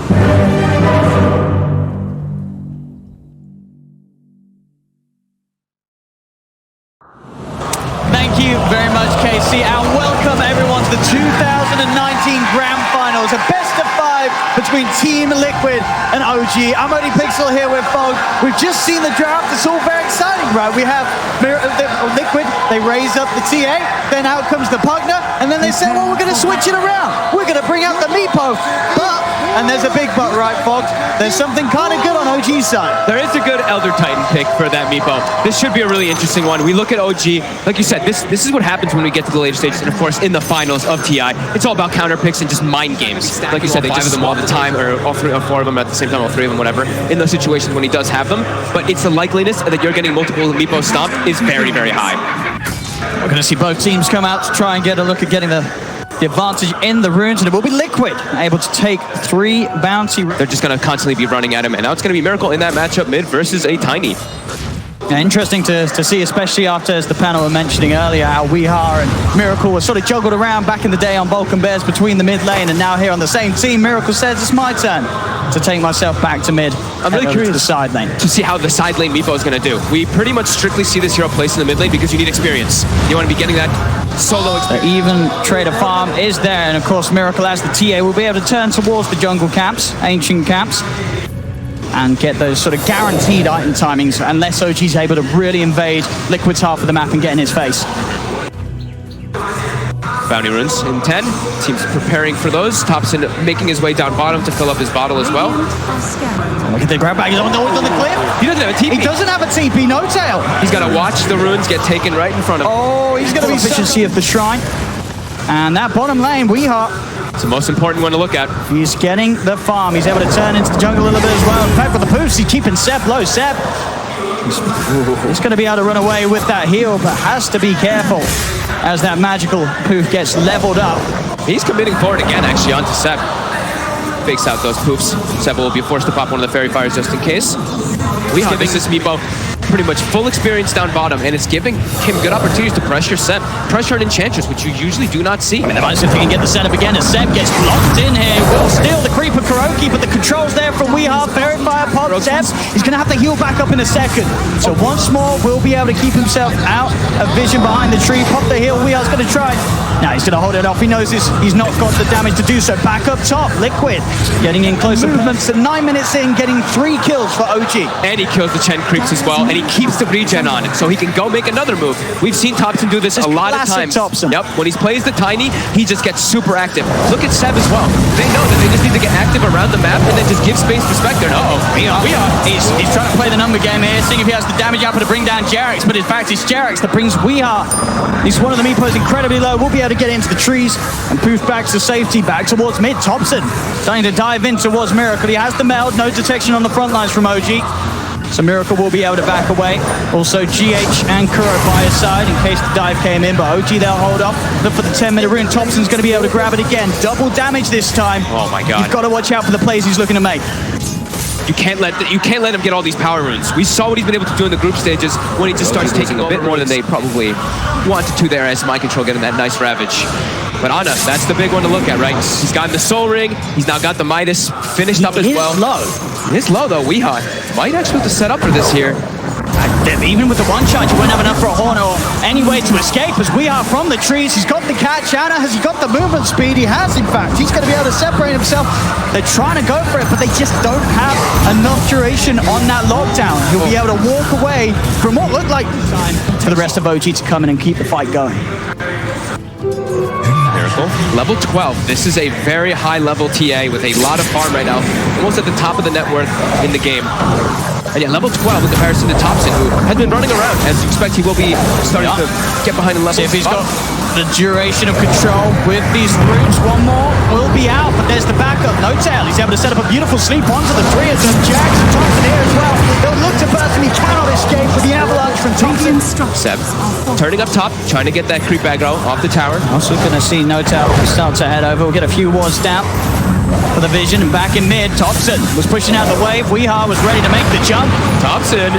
Thank you very much, Casey, and welcome everyone to the 2019 Grand Finals, a best of 5 between Team Liquid and OG. I'm only Pixel here with Fog. We've just seen the draft. It's all very exciting, right? We have Liquid, they raise up the TA, then out comes the Pugner, and then they say, well, we're going to switch it around. We're going to bring out the Meepo. But, and there's a big but, right, Fog? There's something kind of good on OG's side. There is a good Elder Titan pick for that Meepo. This should be a really interesting one. We look at OG, like you said, this is what happens when we get to the later stages, and of course, in the finals of TI. It's all about counter picks and just mind games. Like you said, they just them all the time, or all 3 or 4 of them at the same time, all 3 of them, whatever, in those situations when he does have them. But it's the likeliness that you're getting multiple Meepos stomped is very, very high. We're going to see both teams come out to try and get a look at getting the advantage in the runes, and it will be Liquid able to take 3 bounty. They're just going to constantly be running at him, and now it's going to be Miracle in that matchup mid versus a Tiny. Yeah, interesting to see, especially after, as the panel were mentioning earlier, how Weeha and Miracle were sort of juggled around back in the day on Vulcan Bears between the mid lane, and now here on the same team, Miracle says it's my turn to take myself back to mid. I'm really curious to the side lane to see how the side lane Meepo is going to do. We pretty much strictly see this hero placed in the mid lane because you need experience. You want to be getting that solo experience. The even trader farm is there, and of course Miracle as the TA will be able to turn towards the jungle camps, ancient camps, and get those sort of guaranteed item timings unless OG's able to really invade Liquid's half of the map and get in his face. Bounty runes in 10. Team's preparing for those. Thompson making his way down bottom to fill up his bottle as well. Look at the grab bag. He's always on the cliff. He doesn't have a TP. He doesn't have a TP, no tail. He's got to watch the runes get taken right in front of him. Oh, he's going to be efficiency of the shrine. And that bottom lane, Weeha. It's the most important one to look at. He's getting the farm. He's able to turn into the jungle a little bit as well. In fact, with the poofs, he's keeping Sep low. Sep, he's going to be able to run away with that heal, but has to be careful as that magical poof gets leveled up. He's committing forward again, actually, onto Sep. Fakes out those poofs. Sep will be forced to pop one of the fairy fires just in case. Weeha giving this Meepo pretty much full experience down bottom, and it's giving him good opportunities to pressure Sep, pressure an Enchantress, which you usually do not see. I mean, the if he can get the setup again as Sep gets blocked in here. Will steal the Creeper Kuroki, but the controls there from Weeha. Fairy Fire pop Sep. He's going to have to heal back up in a second. So once more, will be able to keep himself out of vision behind the tree. Pop the heal. Weeha's going to try. Now he's going to hold it off. He knows this. He's not got the damage to do so. Back up top, Liquid getting in closer. So 9 minutes in, getting 3 kills for OG. And he kills the Chen creeps as well, and he keeps the regen on it, so he can go make another move. We've seen Thompson do this a lot of times. Thompson. Yep, when he plays the Tiny, he just gets super active. Look at Seb as well. They know that they just need to get active around the map and then just give space to Spectre. He's trying to play the number game here, seeing if he has the damage output to bring down Jarix, but in fact it's Jarix that brings Weeha. He's one of the Meepos incredibly low. We'll be able to get into the trees and poof back to safety, back towards mid. Thompson starting to dive in towards Miracle. He has the meld, no detection on the front lines from OG. So Miracle will be able to back away. Also GH and Kuro by his side in case the dive came in, but OG they'll hold up. Look for the 10-minute rune. Thompson's going to be able to grab it again. Double damage this time. Oh my god. You've got to watch out for the plays he's looking to make. You can't let him get all these power runes. We saw what he's been able to do in the group stages when he just starts taking a bit more than they probably wanted to there as Mind Control getting that nice Ravage. But Ana, that's the big one to look at, right? He's gotten the Soul Ring. He's now got the Midas finished up as well. It is low though. Weeha might actually have to set up for this here. Even with the one charge, he won't have enough for a horn or any way to escape as we are from the trees. He's got the catch. Ana, has he got the movement speed? He has, in fact. He's going to be able to separate himself. They're trying to go for it, but they just don't have enough duration on that lockdown. He'll be able to walk away from what looked like time for the rest of OG to come in and keep the fight going. Level 12. This is a very high level TA with a lot of farm right now. Almost at the top of the net worth in the game. And yeah, level 12 in comparison to Thompson, who has been running around. As you expect, he will be starting to get behind the level. See if he's got the duration of control with these runes. One more will be out, but there's the backup. No tail. He's able to set up a beautiful sleep onto the 3 of them. Jax and Thompson here as well. They'll look to burst, and he cannot escape with the avalanche from Thompson. Seb turning up top, trying to get that creep aggro off the tower. Also going to see No Tail start to head over. We'll get a few wards down for the vision, and back in mid, Thompson was pushing out the wave. Weeha was ready to make the jump. Thompson.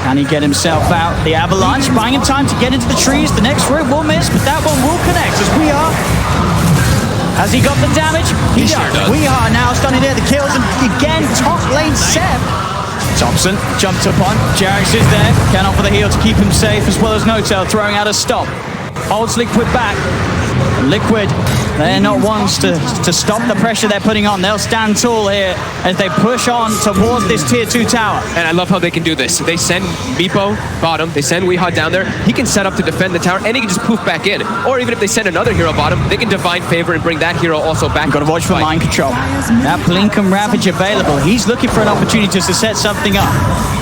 Can he get himself out? The avalanche buying him time to get into the trees. The next route will miss, but that one will connect as Weeha. Has he got the damage? He sure does. Weeha now starting to get the kills, and again, top lane Seb. Thompson jumped upon, Jarex is there, can offer the heal to keep him safe, as well as Notail throwing out a stop. Holds Liquid back. Liquid, they're not ones to stop the pressure they're putting on. They'll stand tall here as they push on towards this tier 2 tower. And I love how they can do this. They send Meepo bottom, they send Weehaw down there. He can set up to defend the tower, and he can just poof back in. Or even if they send another hero bottom, they can Divine Favor and bring that hero also back. You've got to watch for mind control. That Blink and Ravage available. He's looking for an opportunity to set something up.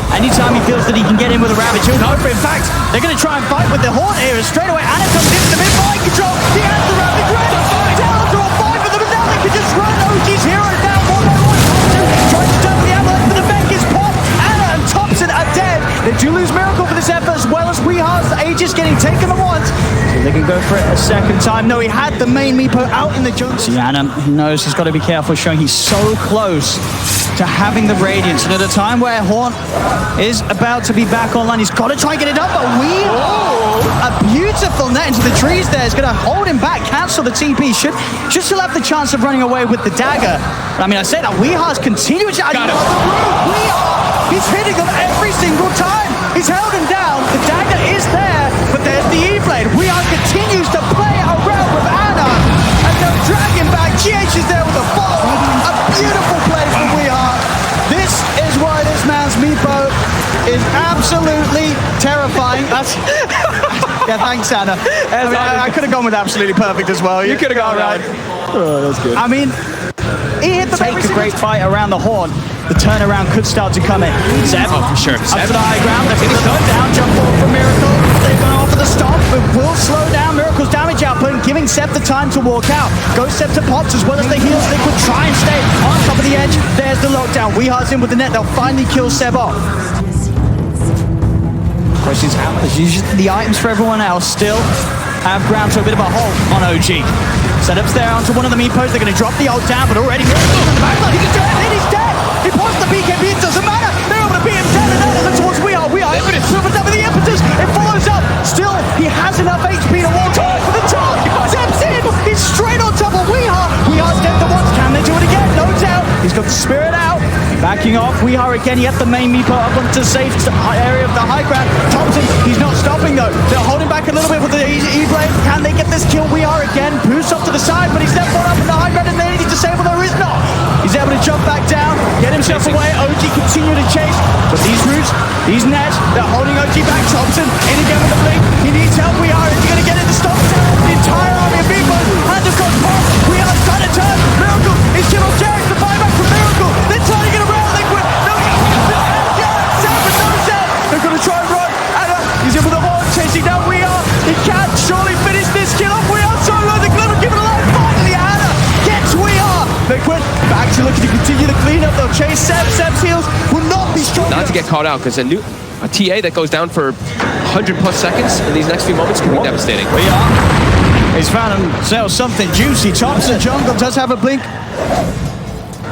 Anytime he feels that he can get in with a Ravage, he'll go for it. In fact, they're going to try and fight with the Horn here. Straight away, Anna comes into the mid-mind control. He has the Ravage ready. Down to a 5 for them, and now they can just run OG's hero down 1 by 1. Tries to dump the Avalanche, but the Beck is popped. Anna and Thompson are dead. They do lose Miracle for this effort, as well as Weeha's Aegis getting taken at once. So they can go for it a second time. No, he had the main Meepo out in the jungle. See, Anna knows he's got to be careful, showing he's so close to having the Radiance. And at a time where Horn is about to be back online, he's got to try and get it up, but a beautiful net into the trees there is going to hold him back, cancel the TP. Should still have the chance of running away with the dagger. I mean, I say that Weeha's continuing to... Weeha, he's hitting them every single time. He's held him down. The dagger is there, but there's the E-Blade. Weeha continues to play around with Anna, and they'll drag him back. GH is there with a follow-up. A beautiful play from Weeha. This is why this man's Meepo is absolutely terrifying. Yeah, thanks, Anna. I could have gone with absolutely perfect as well. You could have gone right. Oh, that's good. I mean, he hit the take a great fight around the Horn. The turnaround could start to come in. Seb, for sure. Up to the high ground. They're going to go down. Jump forward for Miracle. They're going to offer the stop, but will slow down Miracle's damage output and giving Seb the time to walk out. Go Scepter pops as well as the heals. Liquid try and stay on top of the edge. There's the lockdown. Weeha's in with the net. They'll finally kill Seb off. Questions out. As usual, the items for everyone else still have ground to a bit of a hole on OG. Setups there onto one of the Meepos. They're going to drop the ult down, but already Miracle in the backline. He can do it. He's dead. He pops the BKB. It doesn't matter. They're able to beat him down and out towards Weeha. Weeha able to with the impetus. It follows up. Still, he has enough HP to walk on for the top. Steps in. He's straight on top of Weeha. Weeha's dead the once. Can they do it again? No doubt. He's got the spirit out. Backing off. Weeha again. He had the main Meepo up onto the safe area of the high ground. Thompson, he's not stopping though. They're holding back a little bit with the E-Blade. Can they get this kill? Weeha again. Boost up to the side, but he's left one up in the high ground and they need to disable. There is not. He's able to jump back down, get himself away. OG continue to chase, but these roots, these nets, they're holding OG back. Thompson in again with the blink. He needs help. Weeha is he going to get it to stop the entire army of Meepos. And of course, Weeha's trying to turn. Miracle is killed. Jarex the buyback from Miracle. They're trying to get around Liquid. No, they're going to try and run. Anna, he's in with the horn, chasing down Weeha. He can't surely finish this kill off. Weeha so low, they're going to give it a life. Finally, Anna gets Weeha. Liquid back to looking to continue the cleanup. They'll chase Seb. Seb's heals will not be strong. Not to get caught out, because a TA that goes down for 100+ seconds in these next few moments can be devastating. Weeha, he's found himself something juicy. Thompson jungle does have a blink.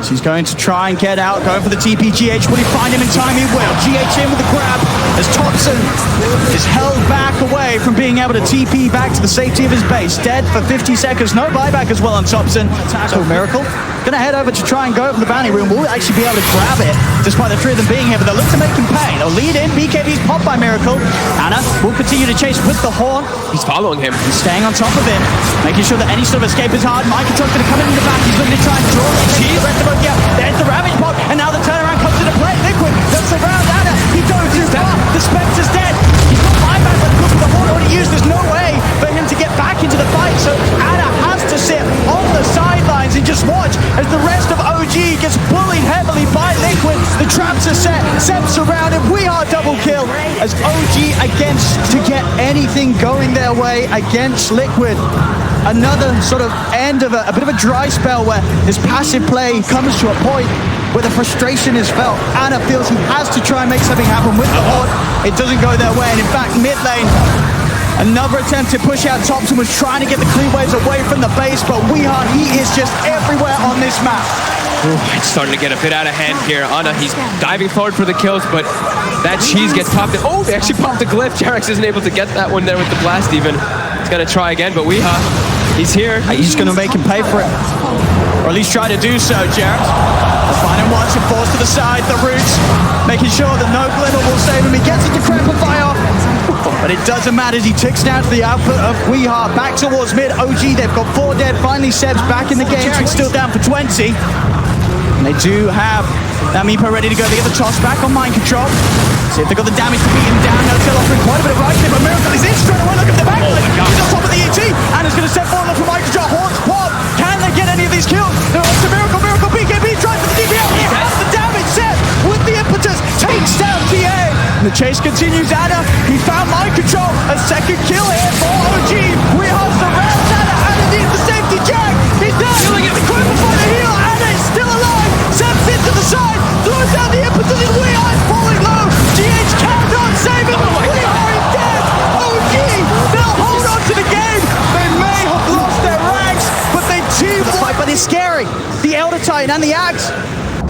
So he's going to try and get out, going for the TP. GH, will he find him in time? He will. GH in with the grab as Thompson is held back away from being able to TP back to the safety of his base. Dead for 50 seconds. No buyback as well on Thompson. Tackle Miracle. Gonna head over to try and go for the bounty room. Will actually be able to grab it, despite the three of them being here, but they'll look to make him pay. They'll lead in. BKB's popped by Miracle. Anna will continue to chase with the Horn. He's following him. He's staying on top of him, making sure that any sort of escape is hard. Micromanagement gonna come in the back. He's looking to try and draw the rest of yeah, there's the Ravage pop, and now the turnaround comes into play. Liquid does around Anna. He goes too far. The Specter's dead. He's got buyback, but because of the Horn already used, there's no way for him to get back into the fight. So Anna has to sit on the sidelines and just watch as the rest of OG gets bullied heavily by Liquid. The traps are set. Seb surrounded. We are double kill as OG against to get anything going their way against Liquid. Another sort of end of a bit of a dry spell where his passive play comes to a point where the frustration is felt. Anna feels he has to try and make something happen with the Horn. It doesn't go their way, and in fact, mid lane, another attempt to push out. Thompson was trying to get the clean waves away from the base, but Weeha, he is just everywhere on this map. Ooh, it's starting to get a bit out of hand here. Anna, he's diving forward for the kills, but that cheese gets popped. Oh, they actually popped the glyph. Jarex isn't able to get that one there with the blast even. He's going to try again, but Weeha, he's here. He's going to make him pay for it, or at least try to do so, Jarex. They'll find him Geomancer forced to the side, the roots, making sure that no glimmer will save him. He gets it to Crepify off, but it doesn't matter as he ticks down to the output of Weehaw. Back towards mid. OG, they've got 4 dead. Finally, Seb's back in the game. Jarek's still down for 20. And they do have that Meepo ready to go. They get the toss back on mind control. See if they got the damage to beat him down. No tail offering quite a bit of right there, but Miracle is in straight away. Look at the back. He's on top of the ET, and is going to step forward for mind control. Horns pop. Can they get any of these kills? They're on to Miracle. Miracle BKB tries for the DPL. He has the damage set with the impetus. Takes down TA. The chase continues. Anna, he found mind control. A second kill here for OG. We have surround Anna. Anna needs the safety jack. He's down. Killing it. The Cripple for the heal. Anna is still alive. Steps into the side. Throws down the impetus. And we are falling low. GH cannot save him. We are dead. OG, they'll hold on to the game. They may have lost their ranks, but they team fight. But it's scary. The Elder Titan and the Axe.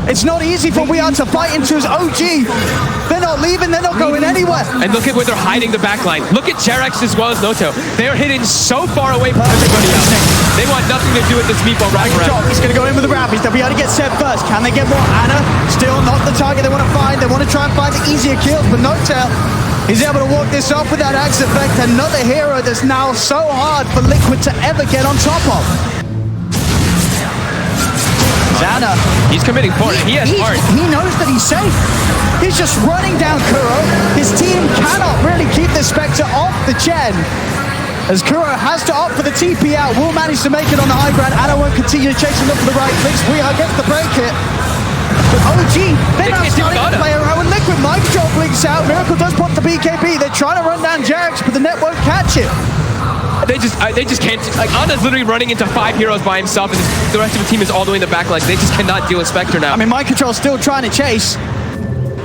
It's not easy for We Are to fight into his OG. They're not leaving, they're not going anywhere. And look at where they're hiding the backline. Look at Jarex as well as Noto. They're hidden so far away from everybody else. They want nothing to do with this Meepo right now. He's going to go in with the Rapids. They'll be able to get set first. Can they get more? Anna, still not the target they want to find. They want to try and find the easier kills, but Noto, he's able to walk this off with that Axe effect. Another hero that's now so hard for Liquid to ever get on top of. Zana, he's committing for it. He has heart. He knows that he's safe. He's just running down Kuro. His team cannot really keep the Scepter off the Chen. As Kuro has to opt for the TP out, will manage to make it on the high ground. Anna won't continue to chase him up for the right clicks. Weehaw gets the break hit. But OG, they're now starting to play around with Liquid. Mind control blinks out. Miracle does pop the BKB. They're trying to run down Jarex, but the net won't catch it. They just can't. Like, Anna's literally running into 5 heroes by himself, and the rest of the team is all the way in the back. Like, they just cannot deal with Scepter now. I mean, Mind Control's still trying to chase,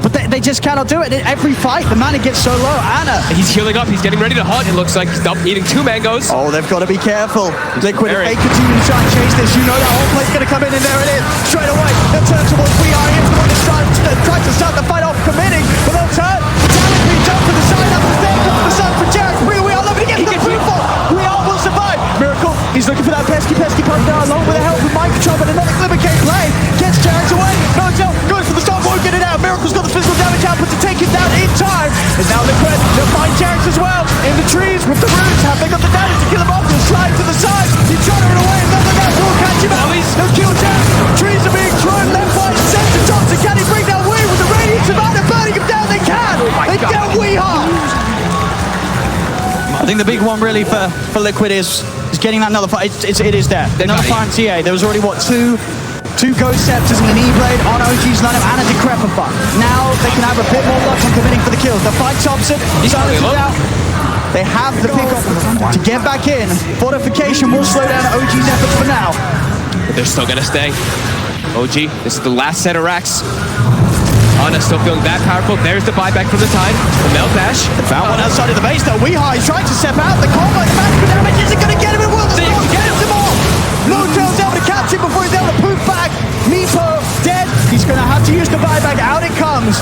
but they just cannot do it. In every fight, the mana gets so low. Anna, he's healing up. He's getting ready to hunt. It looks like he's eating 2 mangoes. Oh, they've got to be careful. Liquid, if they continue to try and chase this, you know that whole play's going to come in, and there it is. Straight away, they'll turn towards We Are. He's the one that's trying to start the fight off, committing, but they'll turn. Damage being jumped to the side, up the stairs, up the sun for Jarex. We Are looking to get the proof off. We Are will survive. Miracle, he's looking for that pesky poke down, along with the help of Mind Control, but another Glimmer can't play. Gets Jarex away. No, goes for the stop, won't get it out. Miracle's got the physical damage output to take him down in time. And now Liquid, they'll find Jarex as well. In the trees with the roots. Have they got the damage to kill him off? He'll slide to the side. He's trying to run away. Another guy will catch him out. He'll kill Jarex. Trees are being thrown left, right, and center. Johnson, can he bring down Wee with the radiance of Anna burning him down? They can. They get Weehaw. I think the big one really for Liquid is getting that another fight. It is there. Another fight on TA. There was already, what, two Ghost Scepters and an E-Blade on OG's lineup and a Decrepify. Now they can have a bit more luck on committing for the kills. The fight Thompson, silences out. They have the pickup to get back in. Fortification will slow down OG's efforts for now. But they're still gonna stay. OG, this is the last set of racks. Anna still feeling that powerful. There's the buyback from the time. The Melt Dash. They found one outside of the base though. Weehaw is trying to step out. The combo is back for damage. Is it going to get him? It will. He gets them all. Noto's able to catch him before he's able to poof back. Meepo dead. He's going to have to use the buyback. Out it comes.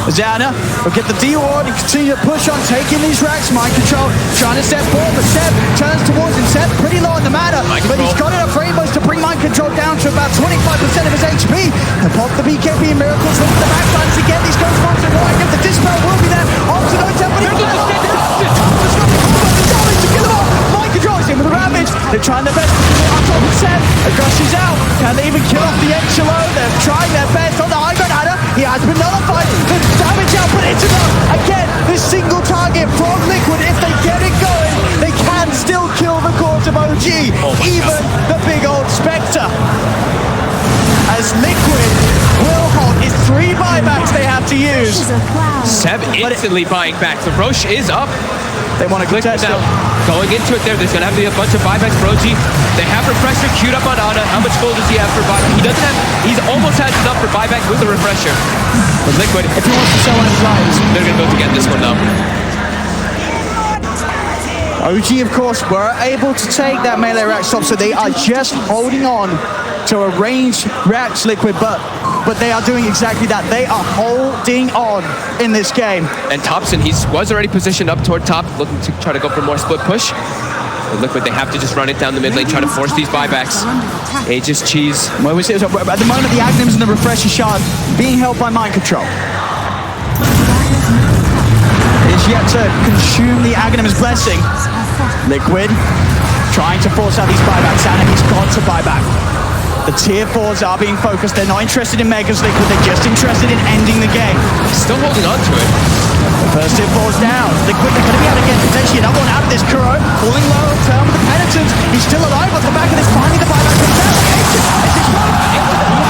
Zana will get the D-Ward and continue to push on, taking these racks. Mind Control trying to step forward, but Seb turns towards him. Seb pretty low on the mana, but he's got enough rainbows to bring Mind Control down to about 25% of his HP. And pop the BKB and Miracles look at the backlines to get these Ghost Bombs and more. The Dispel will be there. Onto Noto, but he's damage to kill him off. Mind Control is in with the Ravage. They're trying their best to get on top of Seb. Aggression's out. Can they even kill off the Exilo? They're trying their best on the high ground. Anna, he has been nullified. The damage output, it's enough. Again, this single target from Liquid, if they get it going, they can still kill the cores of OG, even the big old Scepter. As Liquid will hold, it's 3 buybacks they have to use. Seb instantly buying back. The Roche is up. They want to contest now. it. Going into it there, there's going to have to be a bunch of buybacks for OG. They have Refresher queued up on Anna. How much gold does he have for buyback? He doesn't have, he's almost has enough for buyback with the Refresher. But Liquid, if he wants to sell his lives, they're going to go to get this one though. OG, of course, were able to take that melee rack stop, so they are just holding on to a ranged racks Liquid, but they are doing exactly that. They are holding on in this game. And Thompson, he was already positioned up toward top, looking to try to go for more split push. But Liquid, they have to just run it down the mid lane, try to force these buybacks. Aegis, Cheese. Well, we see at the moment the Aghanims and the Refresher Shard being held by mind control. Is yet to consume the Aghanim's blessing. Liquid trying to force out these buybacks, and he's got to buy back. The tier 4s are being focused. They're not interested in Megas Liquid, they're just interested in ending the game. Still holding on to it. First tier 4's down. Liquid, they're going to be able to get potentially another one out of this Kuro. Falling low, turn with the Penitent. He's still alive off the back of this. Finally, the buyback comes out.